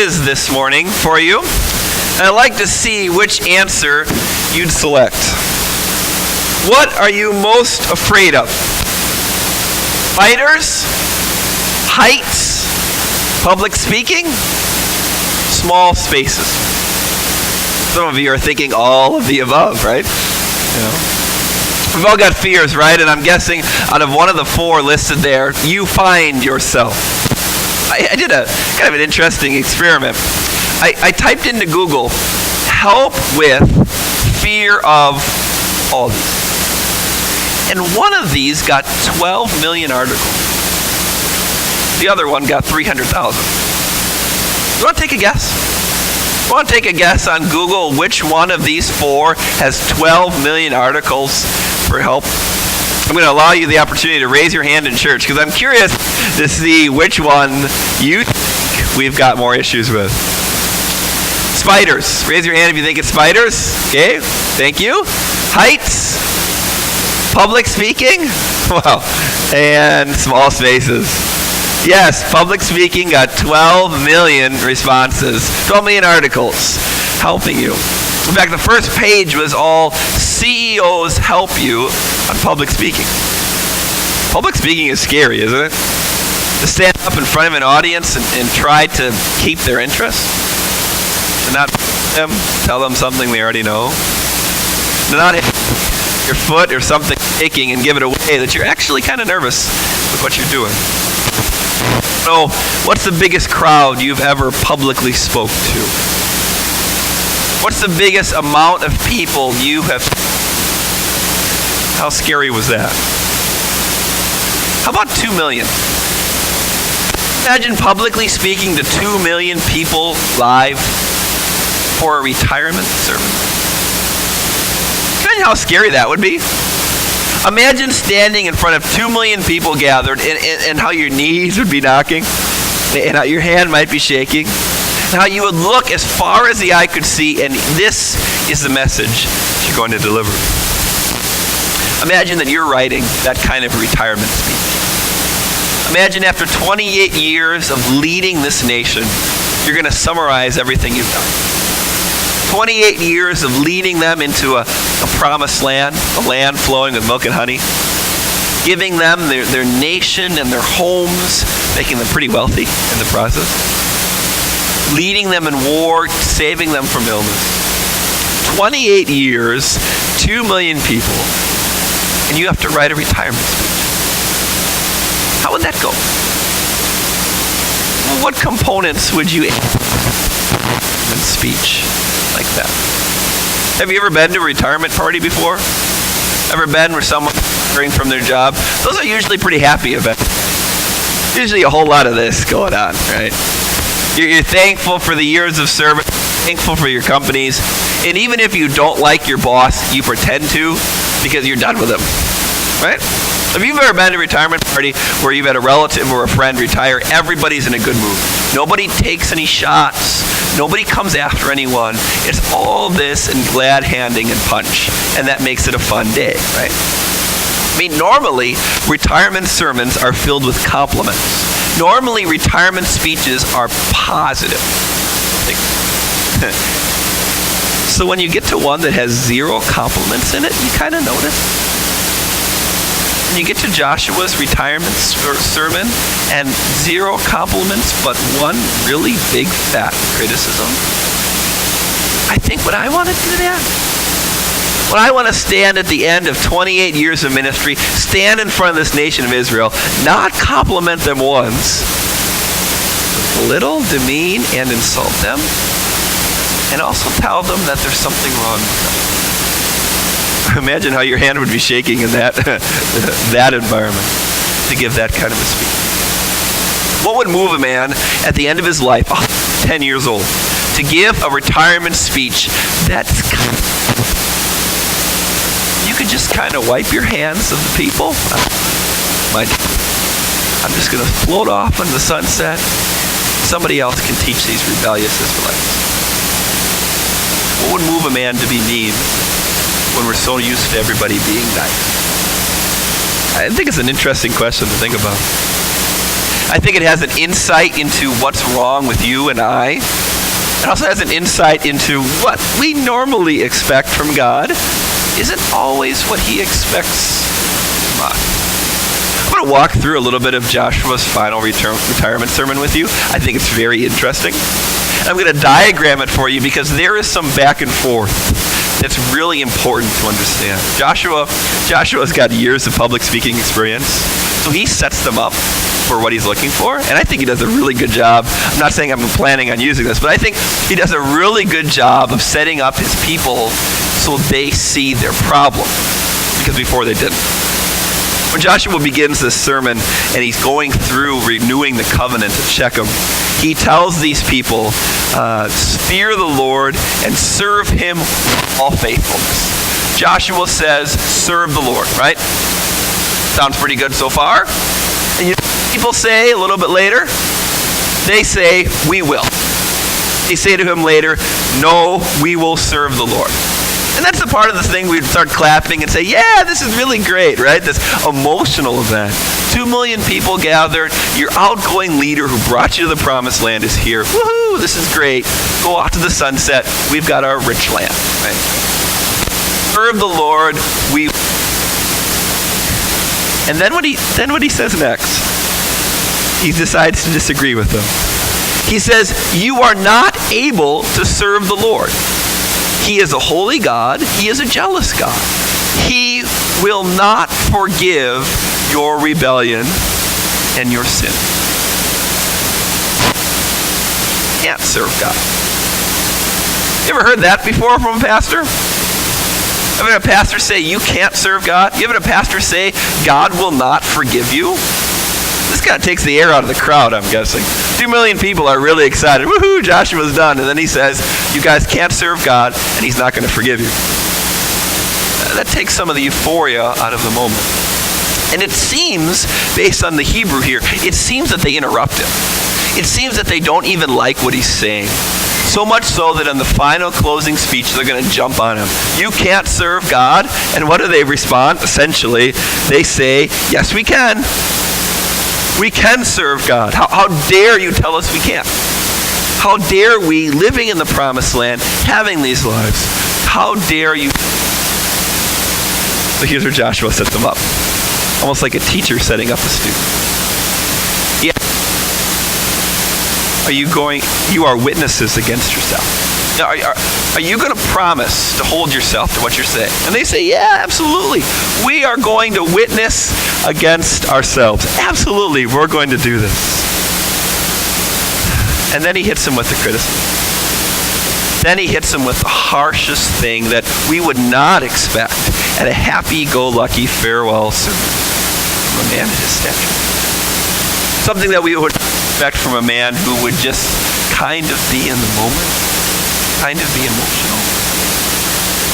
quiz this morning for you. And I'd like to see which answer you'd select. What are you most afraid of? Spiders? Heights? Public speaking? Small spaces? Some of you are thinking all of the above, right? We've all got fears, right? And I'm guessing out of one of the four listed there, you find yourself. I did a kind of an interesting experiment. I typed into Google, help with fear of all these. And one of these got 12 million articles. The other one got 300,000. You want to take a guess? You want to take a guess on Google which one of these four has 12 million articles for help? I'm going to allow you the opportunity to raise your hand in church because I'm curious to see which one you think we've got more issues with. Spiders. Raise your hand if you think it's spiders. Okay, thank you. Heights. Public speaking. Wow. And small spaces. Yes, public speaking got 12 million responses. 12 million articles helping you. In fact, the first page was all CEOs help you on public speaking. Public speaking is scary, isn't it? To stand up in front of an audience and try to keep their interest. To not tell them something they already know. To not hit your foot or something shaking and give it away that you're actually kind of nervous with what you're doing. So, what's the biggest crowd you've ever publicly spoke to? What's the biggest amount of people you have? How scary was that? How about 2 million? Imagine publicly speaking to 2 million people live for a retirement sermon. Imagine how scary that would be. Imagine standing in front of 2 million people gathered and how your knees would be knocking and how your hand might be shaking and how you would look as far as the eye could see, and this is the message you're going to deliver. Imagine that you're writing that kind of retirement speech. Imagine after 28 years of leading this nation, you're going to summarize everything you've done. 28 years of leading them into a promised land, a land flowing with milk and honey, giving them their nation and their homes, making them pretty wealthy in the process, leading them in war, saving them from illness. 28 years, 2 million people, and you have to write a retirement speech. How would that go? Well, what components would you add in speech like that? Have you ever been to a retirement party before? Ever been where someone's retiring from their job? Those are usually pretty happy events. Usually a whole lot of this going on, right? You're thankful for the years of service, thankful for your companies, and even if you don't like your boss, you pretend to because you're done with him, right? If you've ever been to a retirement party where you've had a relative or a friend retire, everybody's in a good mood. Nobody takes any shots. Nobody comes after anyone. It's all this and glad handing and punch, and that makes it a fun day, right? I mean, normally, retirement sermons are filled with compliments. Normally, retirement speeches are positive. So when you get to one that has 0 compliments in it, you kind of notice. When you get to Joshua's retirement sermon and 0 compliments but 1 really big fat criticism, I think when I want to do that, when I want to stand at the end of 28 years of ministry, stand in front of this nation of Israel, not compliment them once, belittle, demean, and insult them, and also tell them that there's something wrong with them. Imagine how your hand would be shaking in that that environment to give that kind of a speech. What would move a man at the end of his life, 10 years old, to give a retirement speech that's you could just kind of wipe your hands of the people? I'm just going to float off into the sunset. Somebody else can teach these rebellious Israelites. What would move a man to be mean when we're so used to everybody being nice? I think it's an interesting question to think about. I think it has an insight into what's wrong with you and I. It also has an insight into what we normally expect from God isn't always what he expects from us. I'm going to walk through a little bit of Joshua's final retirement sermon with you. I think it's very interesting. I'm going to diagram it for you because there is some back and forth that's really important to understand. Joshua's got years of public speaking experience, so he sets them up for what he's looking for, and I think he does a really good job. I'm not saying I'm planning on using this, but I think he does a really good job of setting up his people so they see their problem, because before they didn't. When Joshua begins this sermon and he's going through renewing the covenant at Shechem, he tells these people, fear the Lord and serve him with all faithfulness. Joshua says, serve the Lord, right? Sounds pretty good so far. And you know, people say a little bit later, they say, we will. They say to him later, no, we will serve the Lord. And that's the part of the thing we'd start clapping and say, yeah, this is really great, right? This emotional event. 2 million people gathered. Your outgoing leader who brought you to the promised land is here. Woohoo, this is great. Go out to the sunset. We've got our rich land, right? Serve the Lord. And then what he says next, he decides to disagree with them. He says, you are not able to serve the Lord. He is a holy God. He is a jealous God. He will not forgive your rebellion and your sin. You can't serve God. You ever heard that before from a pastor? Ever had a pastor say you can't serve God? You ever had a pastor say God will not forgive you? This kind of takes the air out of the crowd, I'm guessing. 2 million people are really excited. Woohoo, Joshua's done. And then he says, you guys can't serve God, and he's not going to forgive you. That takes some of the euphoria out of the moment. And it seems, based on the Hebrew here, it seems that they interrupt him. It seems that they don't even like what he's saying. So much so that in the final closing speech, they're going to jump on him. You can't serve God. And what do they respond? Essentially, they say, yes, we can. We can serve God. How dare you tell us we can't? How dare we, living in the promised land, having these lives, how dare you? So here's where Joshua sets them up. Almost like a teacher setting up a student. Yeah. You are witnesses against yourself. Now, are you going to promise to hold yourself to what you're saying? And they say, yeah, absolutely. We are going to witness against ourselves. Absolutely, we're going to do this. And then he hits them with the criticism. Then he hits them with the harshest thing that we would not expect at a happy-go-lucky farewell sermon from a man of his stature. Something that we would expect from a man who would just kind of be in the moment. Kind of be emotional.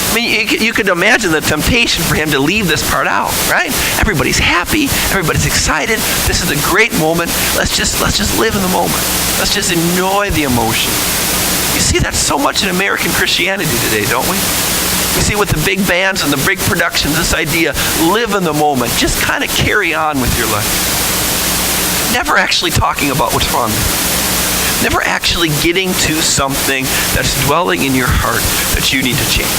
I mean, you could imagine the temptation for him to leave this part out, right? Everybody's happy. Everybody's excited. This is a great moment. Let's just live in the moment. Let's just enjoy the emotion. You see that so much in American Christianity today, don't we? We see with the big bands and the big productions, this idea, live in the moment. Just kind of carry on with your life. Never actually talking about what's wrong with you. Never actually getting to something that's dwelling in your heart that you need to change.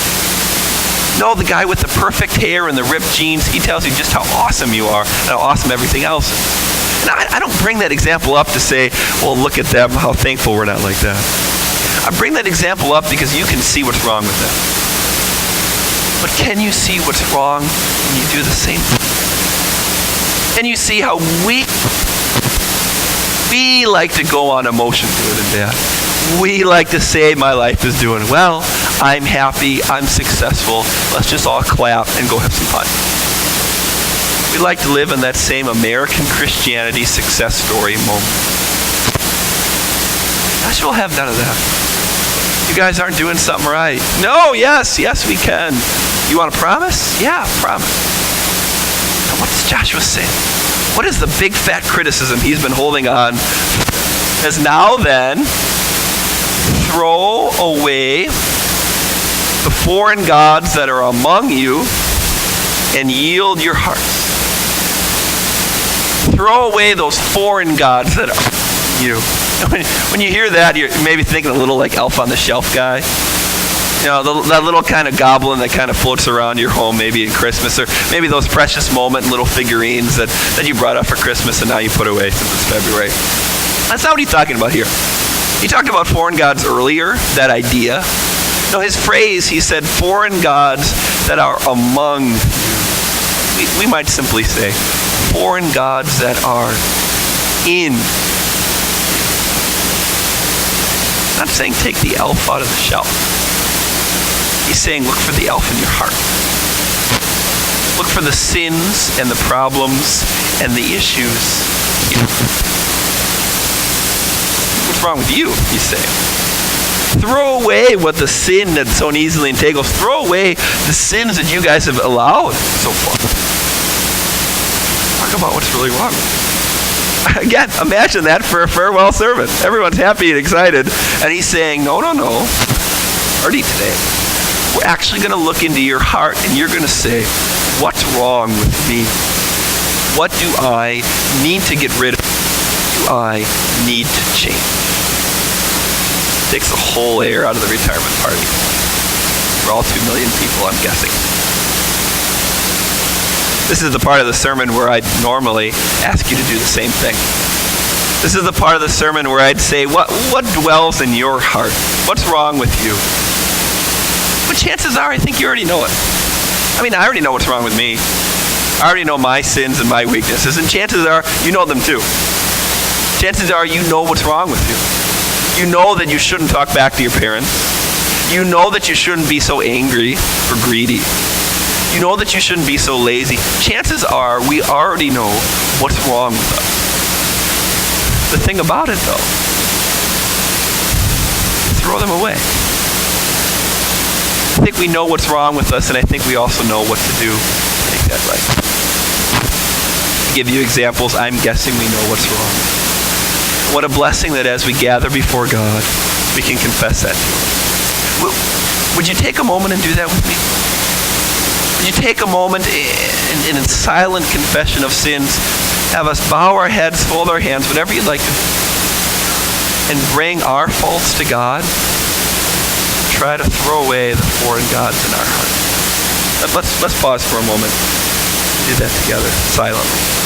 No, the guy with the perfect hair and the ripped jeans, he tells you just how awesome you are and how awesome everything else is. And I don't bring that example up to say, well, look at them, how thankful we're not like that. I bring that example up because you can see what's wrong with them. But can you see what's wrong when you do the same thing? Can you see how we like to go on emotion good and bad? We like to say my life is doing well, I'm happy, I'm successful, let's just all clap and go have some fun. We like to live in that same American Christianity success story moment. Gosh, we'll have none of that. You guys aren't doing something right. No, yes, we can. You want to promise? Yeah, promise. Now, what does Joshua say? What is the big fat criticism he's been holding on? As now then, throw away the foreign gods that are among you and yield your hearts. Throw away those foreign gods that are you. When you hear that, you're maybe thinking a little like Elf on the Shelf guy. That little kind of goblin that kind of floats around your home maybe in Christmas, or maybe those precious moment little figurines that you brought up for Christmas and now you put away since it's February. That's not what he's talking about here. He talked about foreign gods earlier, that idea. No, his phrase, he said, foreign gods that are among you. We might simply say, foreign gods that are in. I'm not saying take the elf out of the shelf. He's saying look for the elf in your heart. Look for the sins and the problems and the issues. What's wrong with you, he's saying. Throw away what the sin that so easily entangles. Throw away the sins that you guys have allowed so far. Talk about what's really wrong. Again, imagine that for a farewell sermon. Everyone's happy and excited. And he's saying, no. Already today. We're actually going to look into your heart and you're going to say, what's wrong with me? What do I need to get rid of? What do I need to change? Takes the whole air out of the retirement party. For all 2 million people, I'm guessing. This is the part of the sermon where I'd normally ask you to do the same thing. This is the part of the sermon where I'd say, what dwells in your heart? What's wrong with you? But chances are, I think you already know it. I already know what's wrong with me. I already know my sins and my weaknesses, and chances are, you know them too. Chances are, you know what's wrong with you. You know that you shouldn't talk back to your parents. You know that you shouldn't be so angry or greedy. You know that you shouldn't be so lazy. Chances are, we already know what's wrong with us. The thing about it, though, throw them away. I think we know what's wrong with us, and I think we also know what to do to make that right. To give you examples, I'm guessing we know what's wrong. What a blessing that as we gather before God, we can confess that to Him. Would you take a moment and do that with me? Would you take a moment in silent confession of sins, have us bow our heads, fold our hands, whatever you'd like to do, and bring our faults to God? Try to throw away the foreign gods in our heart. Let's pause for a moment. Do that together, silently.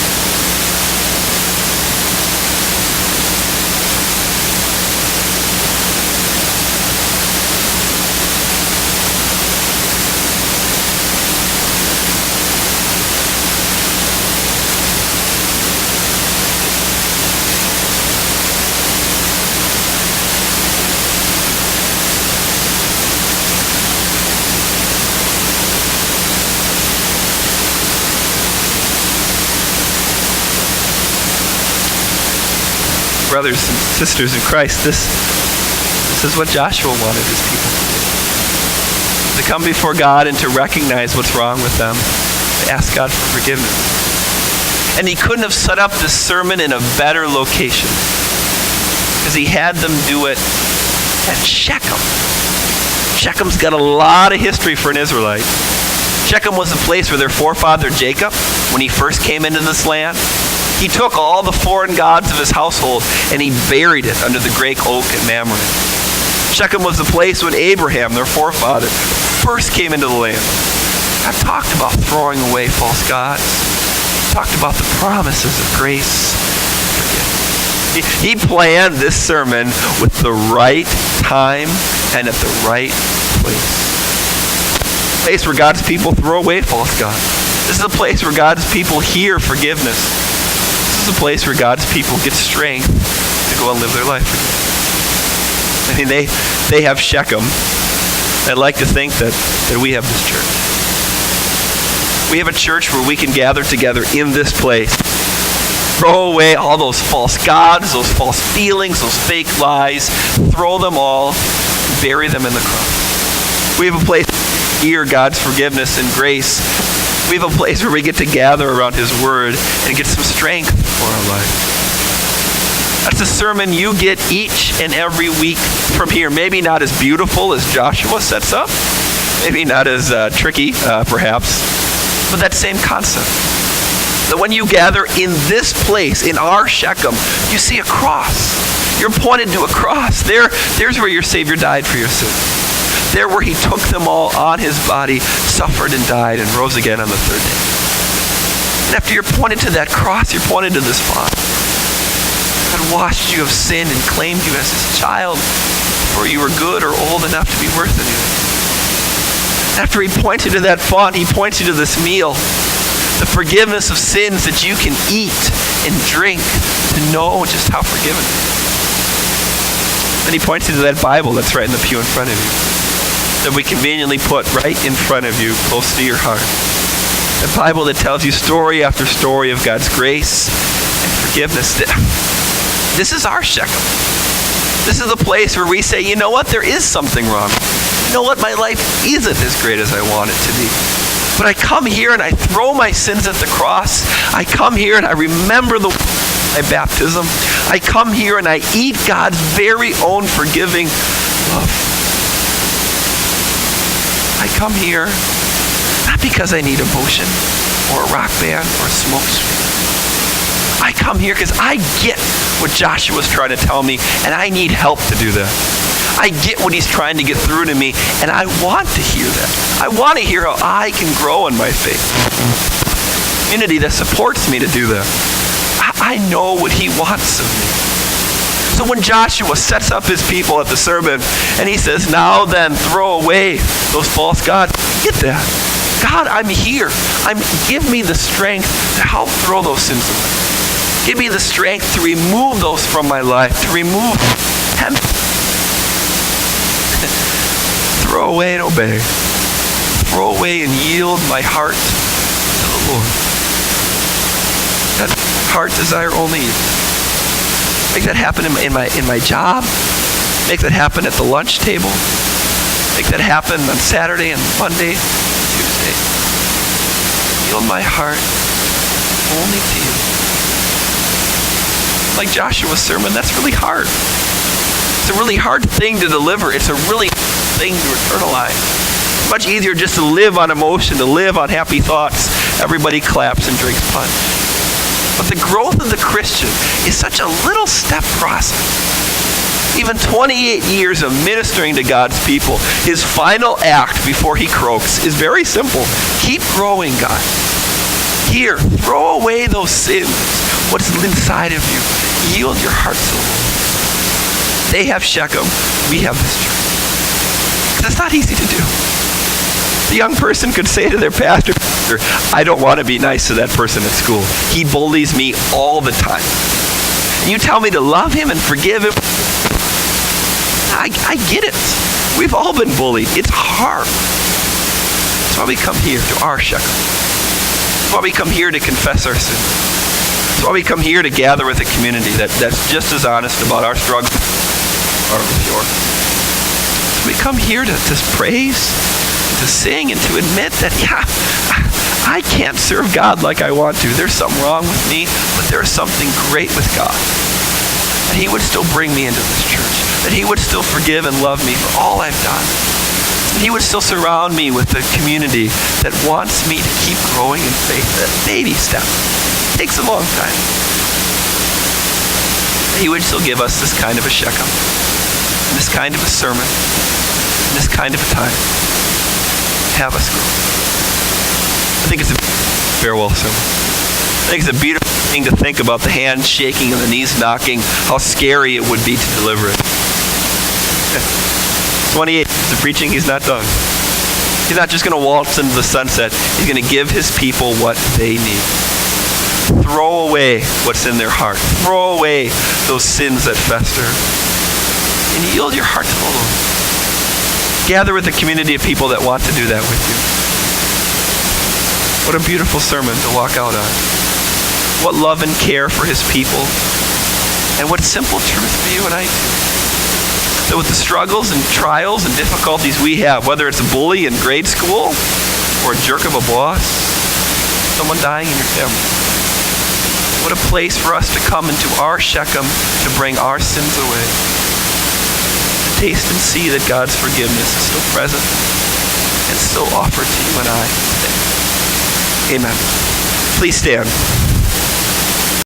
Brothers and sisters in Christ, this is what Joshua wanted his people to do. To come before God and to recognize what's wrong with them, to ask God for forgiveness. And he couldn't have set up this sermon in a better location, because he had them do it at Shechem. Shechem's got a lot of history for an Israelite. Shechem was the place where their forefather Jacob, when he first came into this land, he took all the foreign gods of his household and he buried it under the great oak at Mamre. Shechem was the place when Abraham, their forefather, first came into the land. I've talked about throwing away false gods. I've talked about the promises of grace. He planned this sermon with the right time and at the right place. A place where God's people throw away false gods. This is a place where God's people hear forgiveness. This is a place where God's people get strength to go and live their life. They have Shechem. I'd like to think that we have this church. We have a church where we can gather together in this place. Throw away all those false gods, those false feelings, those fake lies. Throw them all, bury them in the cross. We have a place to hear God's forgiveness and grace. We have a place where we get to gather around His Word and get some strength for our life. That's a sermon you get each and every week from here. Maybe not as beautiful as Joshua sets up. Maybe not as tricky, perhaps. But that same concept. that when you gather in this place, in our Shechem, you see a cross. You're pointed to a cross. There's where your Savior died for your sins. There where he took them all on his body, suffered and died, and rose again on the third day. And after you're pointed to that cross, you're pointed to this font. God washed you of sin and claimed you as his child before you were good or old enough to be worth anything. After he points you to that font, he points you to this meal, the forgiveness of sins that you can eat and drink to know just how forgiven you are. And he points you to that Bible that's right in the pew in front of you, that we conveniently put right in front of you, close to your heart. A Bible that tells you story after story of God's grace and forgiveness. This is our Shechem. This is the place where we say, you know what, there is something wrong. You know what, my life isn't as great as I want it to be. But I come here and I throw my sins at the cross. I come here and I remember my baptism. I come here and I eat God's very own forgiving love. I come here not because I need a potion or a rock band or a smoke screen. I come here because I get what Joshua's trying to tell me, and I need help to do that. I get what he's trying to get through to me, and I want to hear that. I want to hear how I can grow in my faith. Community that supports me to do that. I know what he wants of me. So when Joshua sets up his people at the sermon, and he says, now then, throw away those false gods, get that. God, I'm here. Give me the strength to help throw those sins away. Give me the strength to remove those from my life, to remove them. Throw away and obey. Throw away and yield my heart to the Lord. That heart desire only you. Make that happen in my job. Make that happen at the lunch table. Make that happen on Saturday and Monday, Tuesday. Yield my heart only to you. Like Joshua's sermon, that's really hard. It's a really hard thing to deliver. It's a really hard thing to internalize. It's much easier just to live on emotion, to live on happy thoughts. Everybody claps and drinks punch. But the growth of the Christian is such a little step process. Even 28 years of ministering to God's people, his final act before he croaks is very simple. Keep growing, God. Here, throw away those sins. What's inside of you? Yield your heart to the Lord. They have Shechem. We have this church. That's not easy to do. The young person could say to their pastor, I don't want to be nice to that person at school. He bullies me all the time. You tell me to love him and forgive him. I get it. We've all been bullied. It's hard. That's why we come here to our Shechem. That's why we come here to confess our sins. That's why we come here to gather with a community that's just as honest about our struggle or with yours. So we come here to praise, to sing, and to admit that, I can't serve God like I want to. There's something wrong with me, but there's something great with God. That he would still bring me into this church. That he would still forgive and love me for all I've done. That he would still surround me with a community that wants me to keep growing in faith. That baby step. It takes a long time. That he would still give us this kind of a Shechem. And this kind of a sermon. And this kind of a time. Have us grow. I think it's a farewell sermon. I think it's a beautiful thing to think about the hands shaking and the knees knocking, how scary it would be to deliver it. 28, the preaching, he's not done. He's not just going to waltz into the sunset. He's going to give his people what they need. Throw away what's in their heart. Throw away those sins that fester. And yield your heart to the Lord. Gather with a community of people that want to do that with you. What a beautiful sermon to walk out on. What love and care for his people. And what simple truth for you and I too. That with the struggles and trials and difficulties we have, whether it's a bully in grade school or a jerk of a boss, someone dying in your family, what a place for us to come into our Shechem to bring our sins away. To taste and see that God's forgiveness is still present and still offered to you and I today. Amen. Please stand.